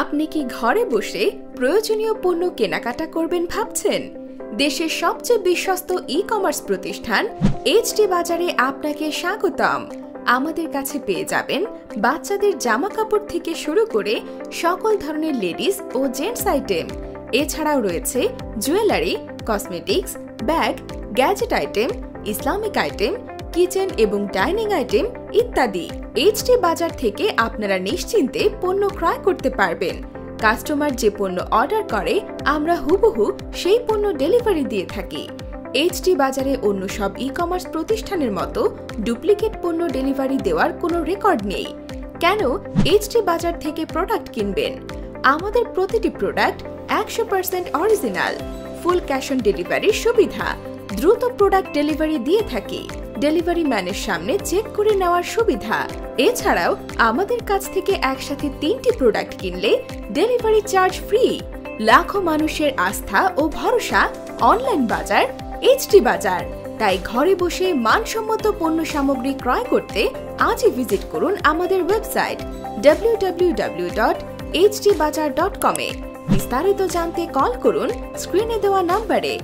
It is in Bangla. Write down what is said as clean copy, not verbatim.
আপনি কি ঘরে বসে প্রয়োজনীয় পণ্য কেনাকাটা করবেন ভাবছেন? দেশের সবচেয়ে বিশ্বস্ত ই-কমার্স প্রতিষ্ঠান এইচডি বাজারে আপনাকে স্বাগতম। আমাদের কাছে পেয়ে যাবেন বাচ্চাদের জামা কাপড় থেকে শুরু করে সকল ধরনের লেডিস ও জেন্টস আইটেম। এছাড়াও রয়েছে jewellery, cosmetics, bag, gadget item, Islamic item, kitchen এবং ডাইনিং আইটেম ইত্যাদি। এইচডি বাজার থেকে আপনারা নিশ্চিন্তে পণ্য ক্রয় করতে পারবেন। কাস্টমার যে পণ্য অর্ডার করে আমরা হুবহু সেই পণ্য ডেলিভারি দিয়ে থাকি। এইচডি বাজারে অন্য সব ই-কমার্স প্রতিষ্ঠানের মতো ডুপ্লিকেট পণ্য ডেলিভারি দেওয়ার কোনো রেকর্ড নেই। কেন এইচডি বাজার থেকে প্রোডাক্ট কিনবেন? আমাদের প্রতিটি product 100% original. Full cash on ডেলিভারির সুবিধা, দ্রুত প্রোডাক্ট ডেলিভারি দিয়ে থাকি। ডেলিভারি ম্যানের সামনে চেক করে নেওয়ার সুবিধা। এছাড়াও আমাদের কাছ থেকে একসাথে 3টি প্রোডাক্ট কিনলে ডেলিভারি চার্জ ফ্রি। লাখো মানুষের আস্থা ও ভরসা অনলাইন বাজার এইচডি বাজার। তাই ঘরে বসে মানসম্মত পণ্য সামগ্রী ক্রয় করতে আজই ভিজিট করুন আমাদের ওয়েবসাইট www.hdbazaar.com এ। বিস্তারিত জানতে কল করুন স্ক্রিনে দেওয়া নম্বরে।